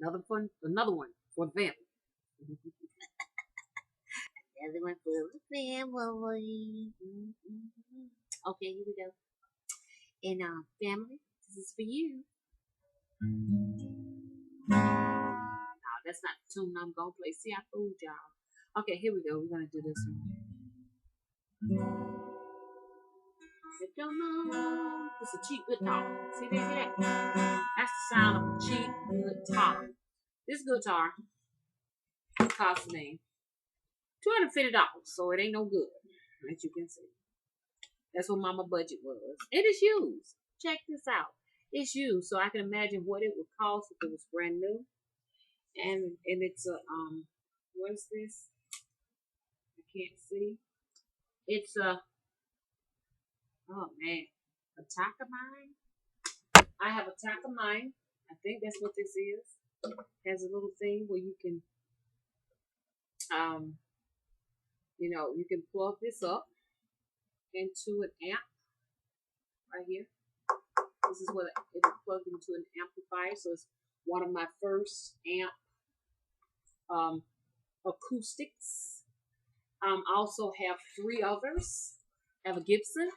Another one for the family. Another one for the family. Okay, here we go. And family, this is for you. No, that's not the tune I'm gonna play. See, I fooled y'all. Okay, here we go. We're gonna do this one. If you know, it's a cheap guitar. See that? That's the sound of a cheap guitar. This guitar cost me $250, so it ain't no good, as you can see. That's what Mama budget was. It is used. Check this out. It's used, so I can imagine what it would cost if it was brand new. And it's a what is this? I can't see. It's a oh man, a Takamine. I have a Takamine. I think that's what this is. Has a little thing where you can you can plug this up into an amp right here. This is what it is plugged into an amplifier. So it's one of my first amp acoustics. I also have three others. I have a Gibson,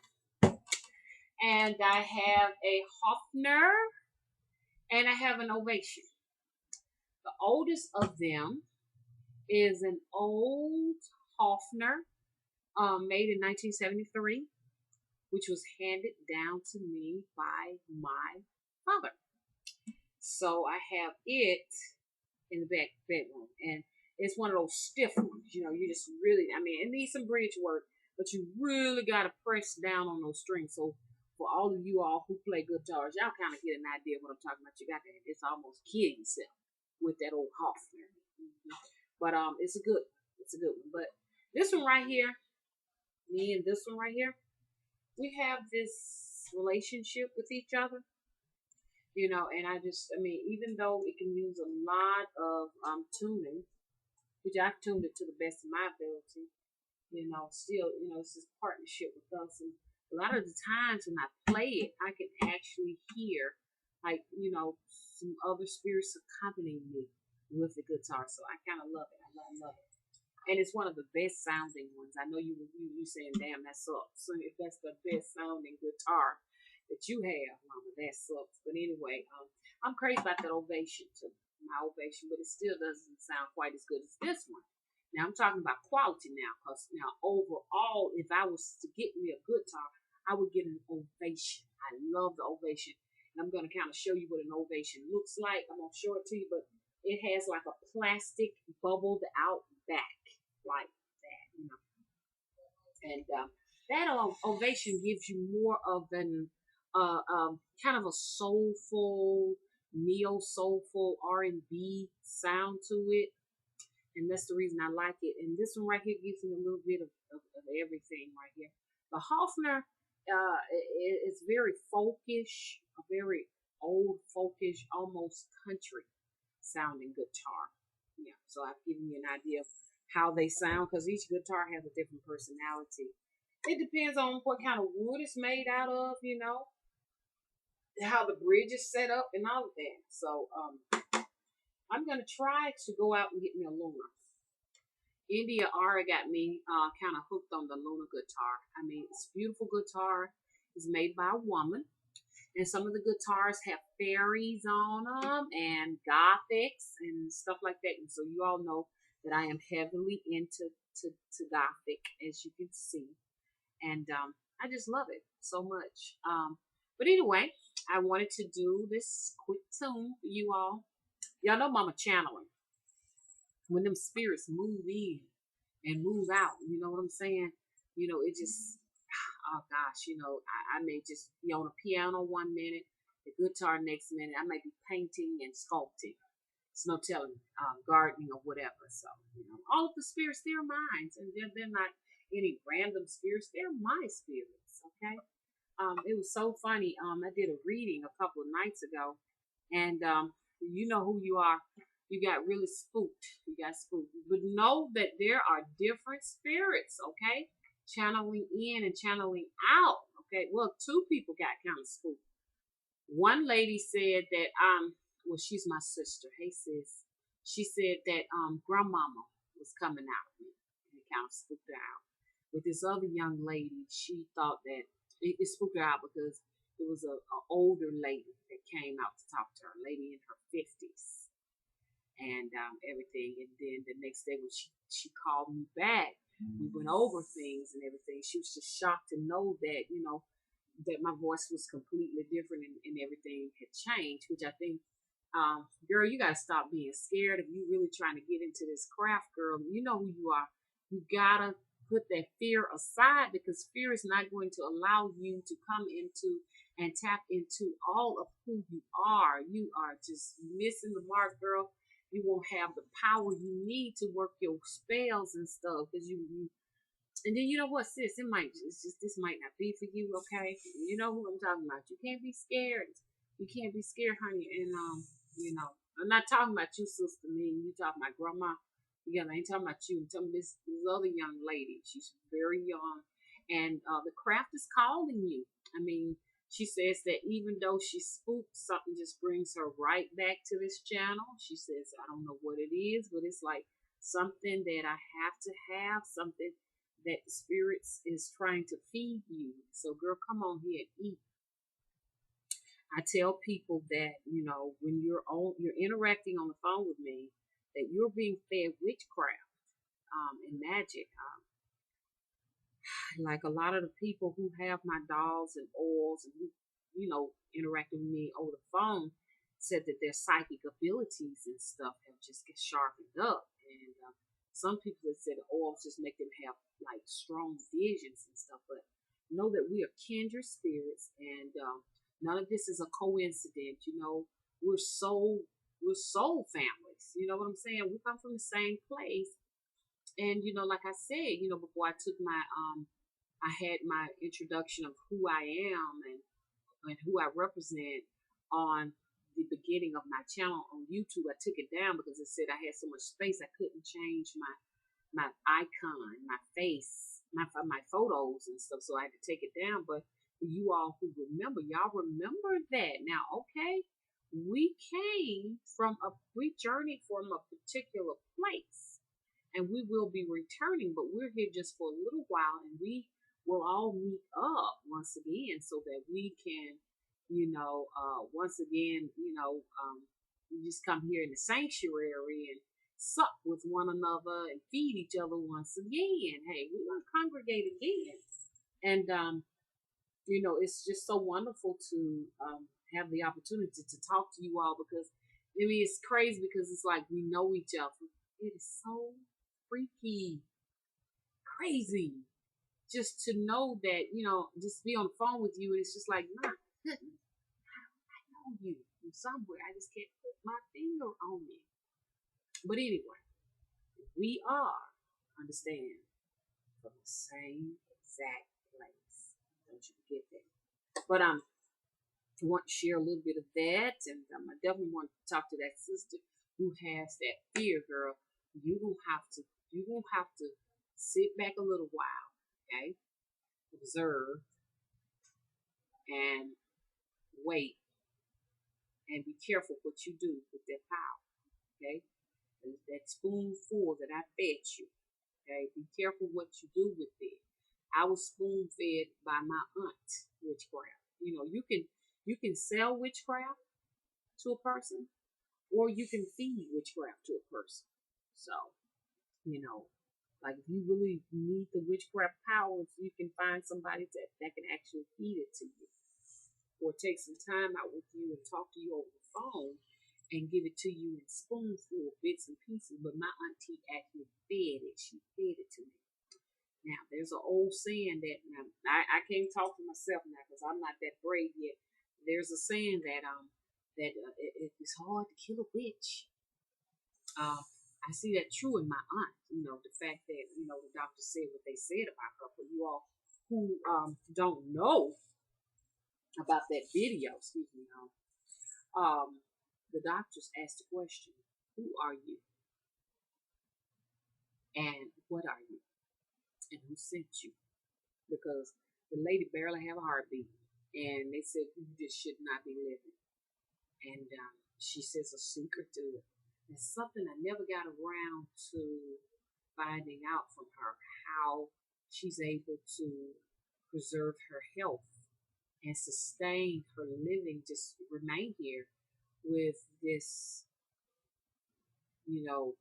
and I have a Hofner, and I have an Ovation. The oldest of them is an old Hofner, made in 1973, which was handed down to me by my father. So I have it in the back bedroom, and it's one of those stiff ones. You just really, it needs some bridge work, but you really got to press down on those strings. So for all of you all who play guitars, y'all kind of get an idea of what I'm talking about. You got to just almost kill yourself with that old Hofner. But it's a good one. But this one right here, me and this one right here, we have this relationship with each other. And even though it can use a lot of tuning, which I've tuned it to the best of my ability, still, it's this partnership with us. And a lot of the times when I play it, I can actually hear, like, some other spirits accompanying me with the guitar. So I kind of love it. I love it. And it's one of the best sounding ones. I know you saying, damn, that sucks. So if that's the best sounding guitar that you have, Mama, that sucks. But anyway, I'm crazy about that Ovation too. My Ovation, but it still doesn't sound quite as good as this one. Now I'm talking about quality now, because now overall, if I was to get me a guitar, I would get an Ovation. I love the Ovation. And I'm going to kind of show you what an Ovation looks like. I'm going to show it to you, but it has like a plastic bubbled out back like that, And that Ovation gives you more of an kind of a soulful, neo-soulful R&B sound to it. And that's the reason I like it. And this one right here gives me a little bit of everything right here. The Hofner is very folkish, a very old folkish, almost country sounding guitar. Yeah, so I've given you an idea of how they sound, because each guitar has a different personality. It depends on what kind of wood it's made out of, how the bridge is set up and all of that. So I'm going to try to go out and get me a Luna. India Ara got me kind of hooked on the Luna guitar. It's a beautiful guitar. It's made by a woman. And some of the guitars have fairies on them and gothics and stuff like that. And so you all know that I am heavily into to gothic, as you can see. And I just love it so much. But anyway, I wanted to do this quick tune for you all. Y'all know Mama channeling. When them spirits move in and move out, you know what I'm saying? It just, oh gosh, I may just be on a piano one minute, the guitar next minute. I may be painting and sculpting. It's no telling, gardening or whatever. So, all of the spirits, they're mine. And they're not any random spirits. They're my spirits, okay? It was so funny. I did a reading a couple of nights ago, and you know who you are. You got really spooked. You got spooked. But know that there are different spirits, okay? Channeling in and channeling out. Okay. Well, two people got kind of spooked. One lady said that well, she's my sister. Hey, sis. She said that grandmama was coming out of me, and it kind of spooked her out. With this other young lady, she thought that it spooked her out because it was a older lady that came out to talk to her, a lady in her 50s, and everything. And then the next day when she called me back, we went over things and everything. She was just shocked to know that, that my voice was completely different and everything had changed, which I think, girl, you got to stop being scared. If you really trying to get into this craft, girl, you know who you are. You got to put that fear aside, because fear is not going to allow you to come into and tap into all of who you are. You are just missing the mark, girl. You won't have the power you need to work your spells and stuff, because you and then you know what, sis, this might not be for you, okay? You know who I'm talking about. You can't be scared. You can't be scared, honey. And I'm not talking about you, sister. Me, you talking about grandma. Yeah, I ain't talking about you. I'm talking about this other young lady. She's very young, and the craft is calling you. I mean, she says that even though she's spooked, something just brings her right back to this channel. She says, I don't know what it is, but it's like something that I have to have, something that the spirits is trying to feed you. So, girl, come on here and eat. I tell people that, when you're interacting on the phone with me, that you're being fed witchcraft and magic. Like a lot of the people who have my dolls and oils and who, interacting with me over the phone, said that their psychic abilities and stuff have just get sharpened up. And some people have said the oils just make them have like strong visions and stuff. But know that we are kindred spirits, and none of this is a coincidence. We're soul families. You know what I'm saying? We come from the same place. And like I said, before I took I had my introduction of who I am and who I represent on the beginning of my channel on YouTube. I took it down because it said I had so much space I couldn't change my icon, my face, my photos and stuff. So I had to take it down. But for you all who remember, y'all remember that. Now, okay, we journeyed from a particular place, and we will be returning, but we're here just for a little while, and we will all meet up once again so that we can, once again, we just come here in the sanctuary and sup with one another and feed each other once again. Hey, we're going to congregate again. And, it's just so wonderful to have the opportunity to talk to you all, because, it's crazy because it's like we know each other. It is so freaky crazy just to know that, just be on the phone with you. And it's just like, my goodness, I know you from somewhere. I just can't put my finger on it. But anyway, we are, understand, from the same exact place. Don't you forget that. But I want to share a little bit of that, and I definitely want to talk to that sister who has that fear, girl. You're gonna have to sit back a little while, okay? Observe and wait, and be careful what you do with that power, okay? And that spoonful that I fed you, okay? Be careful what you do with it. I was spoon fed by my aunt witchcraft. You can sell witchcraft to a person, or you can feed witchcraft to a person. So, like if you really need the witchcraft powers, you can find somebody that can actually feed it to you, or take some time out with you and talk to you over the phone and give it to you in spoonful bits and pieces. But my auntie actually fed it. She fed it to me. Now, there's an old saying that, now, I can't talk to myself now because I'm not that brave yet. There's a saying that it's hard to kill a witch. I see that true in my aunt. The fact that the doctor said what they said about her. For you all who don't know about that video, excuse me, the doctors asked the question, "Who are you? And what are you? And who sent you?" Because the lady barely have a heartbeat, and they said you just should not be living. And she says a secret to it. It's something I never got around to finding out from her, how she's able to preserve her health and sustain her living, just remain here with this, you know,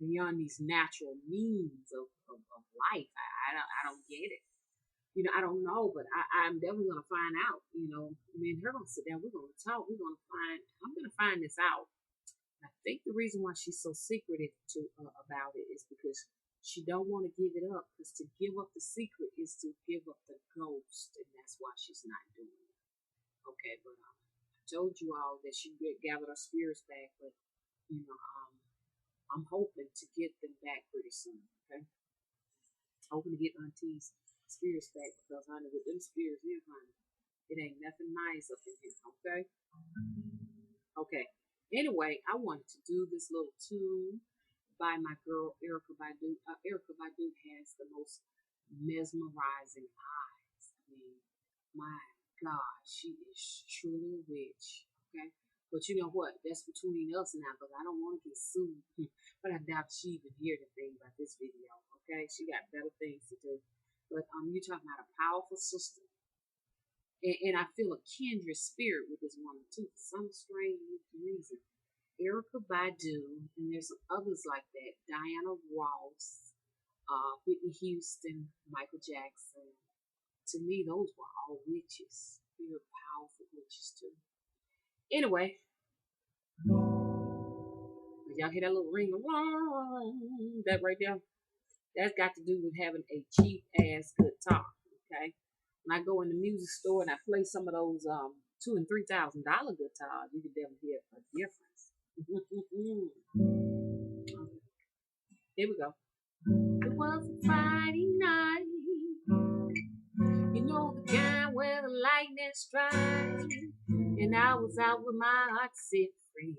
beyond these natural means of life. I don't get it. I don't know, but I'm definitely gonna find out. Me and her gonna sit down. We're gonna talk. I'm gonna find this out. I think the reason why she's so secretive about it is because she don't want to give it up. Because to give up the secret is to give up the ghost, and that's why she's not doing it. Okay, but I told you all that she gathered her spirits back, but you know, I'm hoping to get them back pretty soon. Okay, hoping to get Auntie's spirits back because honey, with them spirits here, honey, it ain't nothing nice up in here. Okay. Okay. Anyway, I wanted to do this little tune by my girl Erykah Badu. Erykah Badu has the most mesmerizing eyes. I mean, my God, she is truly a witch. Okay. But you know what? That's between us now because I don't want to get sued. But I doubt she even hear the thing about this video. Okay. She got better things to do. But you're talking about a powerful sister. And I feel a kindred spirit with this woman too, for some strange reason. Erykah Badu, and there's some others like that. Diana Ross, Whitney Houston, Michael Jackson. To me, those were all witches. They were powerful witches too. Anyway, y'all hear that little ring? That right there? That's got to do with having a cheap ass guitar. Okay. When I go in the music store and I play some of those $2,000 and $3,000 guitars, you can definitely hear a difference. Here we go. It was a Friday night, you know, the kind where the lightning strikes, and I was out with my heart set free.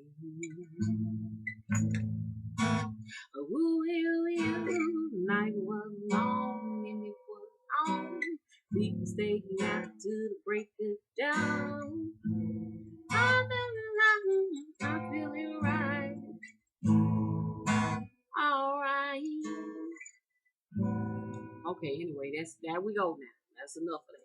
The night was long and it was on. People staying out to the break of dawn. I'm feeling right. Alright. Okay, anyway, there we go now. That's enough of that.